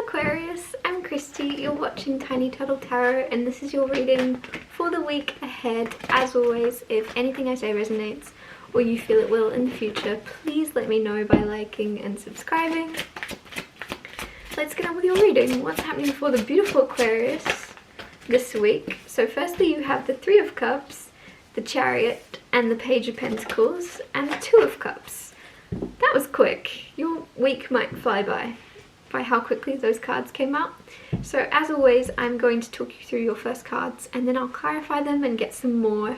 Aquarius, I'm Christy, you're watching Tiny Turtle Tarot, and this is your reading for the week ahead. As always, if anything I say resonates or you feel it will in the future, please let me know by liking and subscribing. Let's get on with your reading. What's happening for the beautiful Aquarius this week? So firstly you have the Three of Cups, the Chariot and the Page of Pentacles, and the Two of Cups. That was quick. Your week might fly by how quickly those cards came out. So as always, I'm going to talk you through your first cards and then I'll clarify them and get some more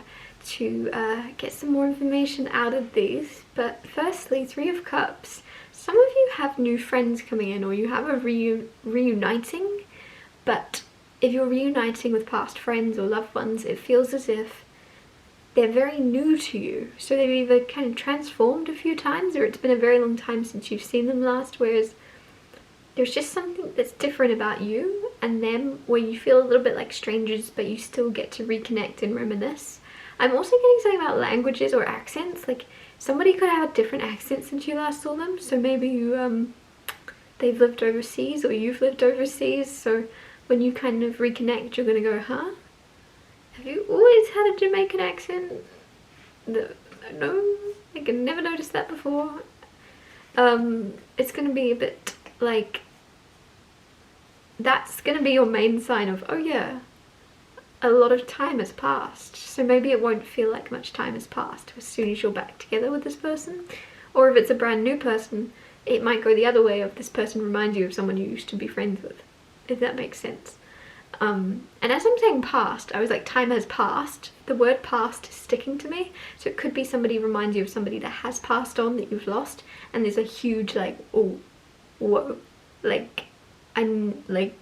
information out of these. But firstly, Three of Cups. Some of you have new friends coming in, or you have a reuniting, but if you're reuniting with past friends or loved ones, it feels as if they're very new to you. So they've either kind of transformed a few times, or it's been a very long time since you've seen them last, whereas there's just something that's different about you and them where you feel a little bit like strangers, but you still get to reconnect and reminisce. I'm also getting something about languages or accents, like somebody could have a different accent since you last saw them. So maybe you, they've lived overseas or you've lived overseas, so when you kind of reconnect you're gonna go, huh? Have you always had a Jamaican accent? No, I can never notice that before. It's gonna be a bit like, that's gonna be your main sign of, oh yeah, a lot of time has passed. So maybe it won't feel like much time has passed as soon as you're back together with this person. Or if it's a brand new person, it might go the other way of this person reminds you of someone you used to be friends with, if that makes sense. And as I'm saying past, I was like, time has passed. The word past is sticking to me. So it could be somebody reminds you of somebody that has passed on, that you've lost, and there's a huge like, oh, whoa, like, I'm like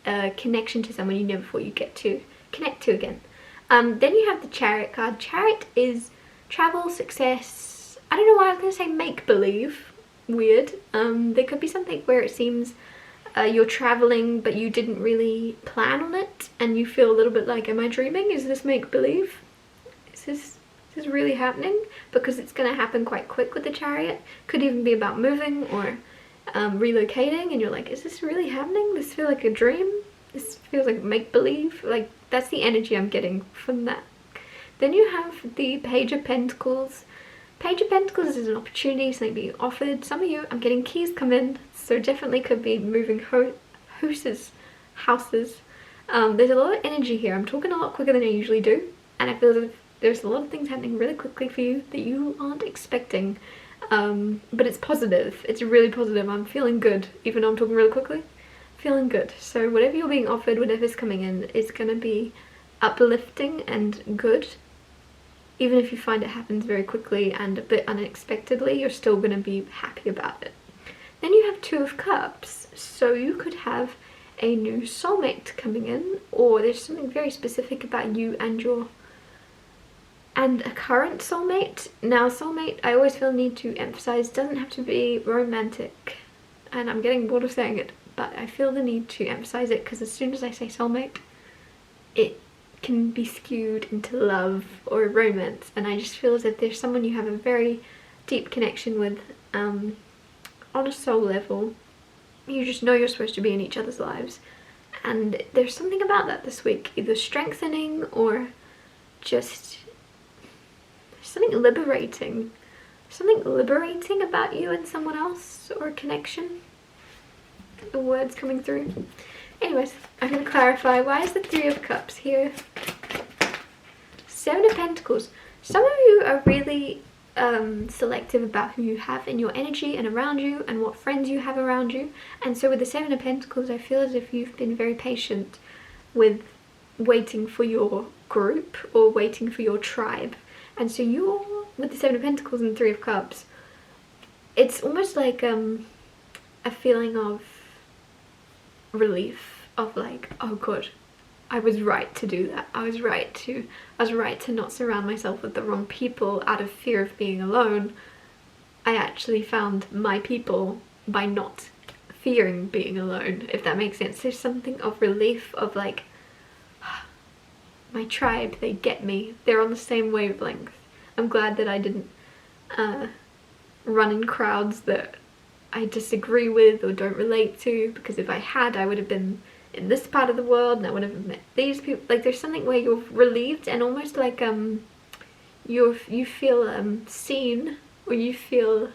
a connection to someone you never thought you'd get to connect to again. Then you have the Chariot card. Chariot is travel, success. I don't know why I was going to say make-believe. Weird. There could be something where it seems you're traveling but you didn't really plan on it and you feel a little bit like, am I dreaming? Is this make-believe? Is this really happening? Because it's going to happen quite quick with the Chariot. Could even be about moving or relocating, and you're like, is this really happening? This feels like a dream. This feels like make-believe. Like, that's the energy I'm getting from that. Then you have the Page of Pentacles. Page of Pentacles is an opportunity, something being offered. Some of you, I'm getting keys come in, so definitely could be moving houses. There's a lot of energy here. I'm talking a lot quicker than I usually do, and I feel as if there's a lot of things happening really quickly for you that you aren't expecting. But it's positive. It's really positive. I'm feeling good, even though I'm talking really quickly. Feeling good. So whatever you're being offered, whatever's coming in, is going to be uplifting and good. Even if you find it happens very quickly and a bit unexpectedly, you're still going to be happy about it. Then you have Two of Cups. So you could have a new soulmate coming in, or there's something very specific about you and a current soulmate. Now soulmate, I always feel need to emphasize, doesn't have to be romantic, and I'm getting bored of saying it, but I feel the need to emphasize it because as soon as I say soulmate, it can be skewed into love or romance, and I just feel as if there's someone you have a very deep connection with on a soul level. You just know you're supposed to be in each other's lives, and there's something about that this week, either strengthening or just something liberating about you and someone else, or a connection. The words coming through. Anyways, I'm going to clarify, why is the Three of Cups here? Seven of Pentacles. Some of you are really selective about who you have in your energy and around you, and what friends you have around you. And so with the Seven of Pentacles, I feel as if you've been very patient with waiting for your group or waiting for your tribe. And so you're, with the Seven of Pentacles and the Three of Cups, it's almost like a feeling of relief, of like, oh good, I was right to do that. I was right to not surround myself with the wrong people out of fear of being alone. I actually found my people by not fearing being alone, if that makes sense. There's something of relief, of like, my tribe, they get me, they're on the same wavelength. I'm glad that I didn't run in crowds that I disagree with or don't relate to, because if I had, I would have been in this part of the world and I would have met these people. Like there's something where you're relieved and almost like you feel seen, or you feel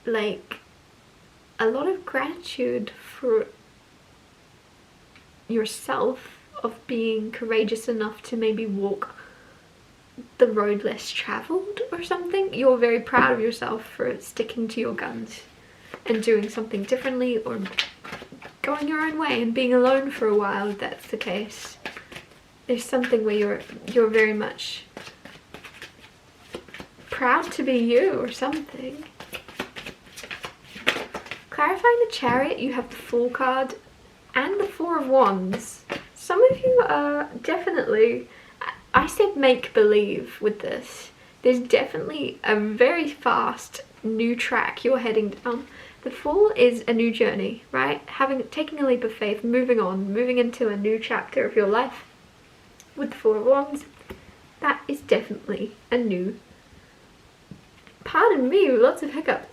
like a lot of gratitude for yourself of being courageous enough to maybe walk the road less traveled or something. You're very proud of yourself for sticking to your guns and doing something differently, or going your own way and being alone for a while, if that's the case. There's something where you're very much proud to be you or something. Clarifying the Chariot, you have the Fool card and the Four of Wands. Some of you are definitely, I said make believe with this. There's definitely a very fast new track you're heading down. The Fool is a new journey, right? Taking a leap of faith, moving on, moving into a new chapter of your life. With the Four of Wands, that is definitely a new, pardon me, lots of hiccups,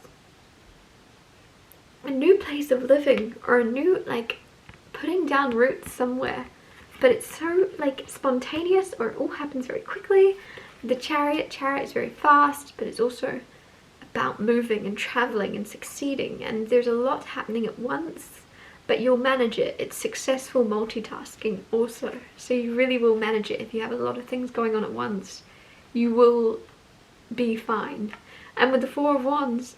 a new place of living, or a new, like, putting down roots somewhere. But it's so, like, spontaneous, or it all happens very quickly. The Chariot is very fast, but it's also about moving and traveling and succeeding, and there's a lot happening at once, but you'll manage it. It's successful multitasking also, so you really will manage it. If you have a lot of things going on at once, you will be fine. And with the Four of Wands,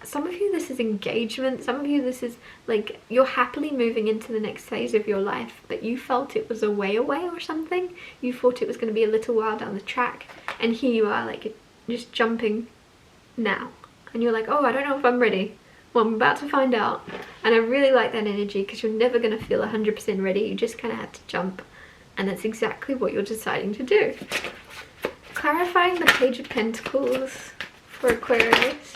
some of you this is engagement, some of you this is like you're happily moving into the next phase of your life, but you felt it was a way away or something. You thought it was going to be a little while down the track, and here you are, like, just jumping now, and you're like, oh, I don't know if I'm ready. Well, I'm about to find out. And I really like that energy, because you're never going to feel 100% ready. You just kind of have to jump, and that's exactly what you're deciding to do. Clarifying the Page of Pentacles for Aquarius.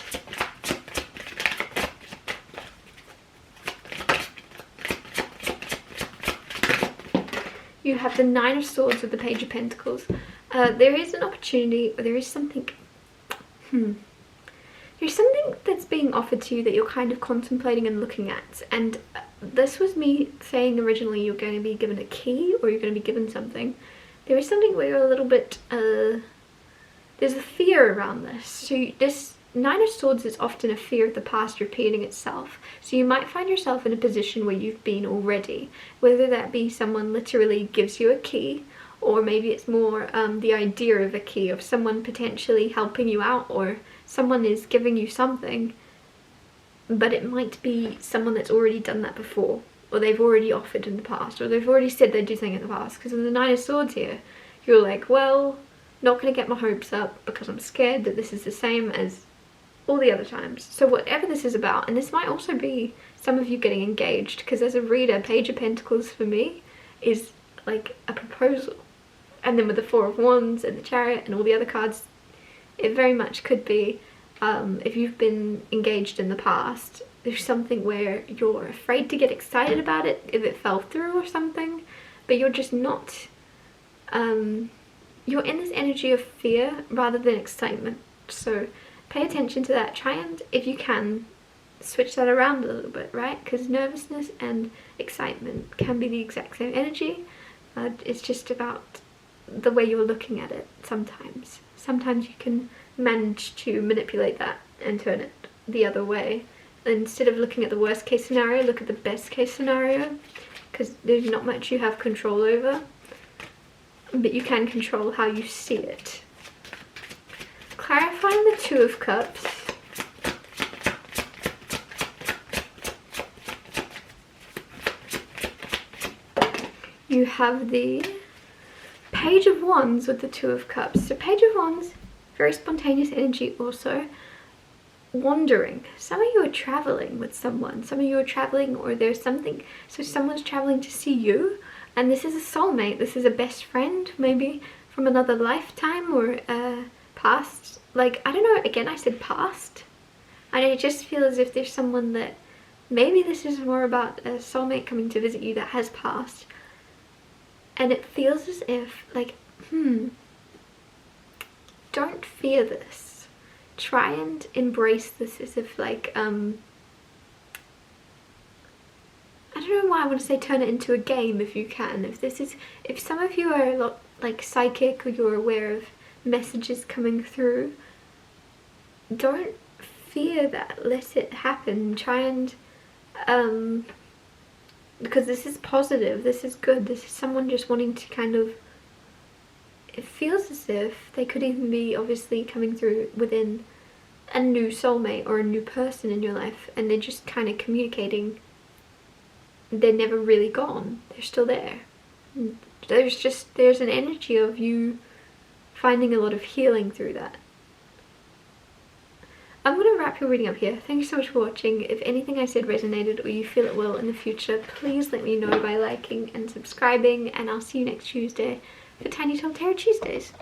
You have the Nine of Swords with the Page of Pentacles. There is an opportunity, or there is something, there's something that's being offered to you that you're kind of contemplating and looking at. And this was me saying originally you're going to be given a key, or you're going to be given something. There is something where you're a little bit, there's a fear around this. So this Nine of Swords is often a fear of the past repeating itself. So you might find yourself in a position where you've been already, whether that be someone literally gives you a key, or maybe it's more the idea of a key, of someone potentially helping you out, or someone is giving you something, but it might be someone that's already done that before, or they've already offered in the past, or they've already said they'd do something in the past. Because with the Nine of Swords here, you're like, well, not going to get my hopes up because I'm scared that this is the same as all the other times. So whatever this is about, and this might also be some of you getting engaged, because as a reader, Page of Pentacles for me is like a proposal. And then with the Four of Wands and the Chariot and all the other cards, it very much could be, if you've been engaged in the past, there's something where you're afraid to get excited about it if it fell through or something, but you're just not, you're in this energy of fear rather than excitement. So pay attention to that. Try and, if you can, switch that around a little bit, right? Because nervousness and excitement can be the exact same energy. It's just about the way you're looking at it sometimes. Sometimes you can manage to manipulate that and turn it the other way. Instead of looking at the worst case scenario, look at the best case scenario, because there's not much you have control over, but you can control how you see it. Clarifying the Two of Cups. You have the Page of Wands with the Two of Cups. So Page of Wands, very spontaneous energy also. Wandering. Some of you are traveling with someone. Some of you are traveling, or there's something, so someone's traveling to see you, and this is a soulmate. This is a best friend, maybe from another lifetime, or past. Like, I don't know, again, I said past. And I just feel as if there's someone that, maybe this is more about a soulmate coming to visit you that has passed. And it feels as if, like, don't fear this. try and embrace this as if like, I don't know why I want to say turn it into a game if you can. If some of you are a lot like psychic, or you're aware of messages coming through, don't fear that, let it happen. Try and, because this is positive, this is good, this is someone just wanting to kind of, it feels as if they could even be obviously coming through within a new soulmate or a new person in your life, and they're just kind of communicating. They're never really gone, they're still there. There's an energy of you finding a lot of healing through that. I'm going to wrap your reading up here. Thank you so much for watching. If anything I said resonated or you feel it will in the future, please let me know by liking and subscribing, and I'll see you next Tuesday for Tiny Tall Tarot Tuesdays.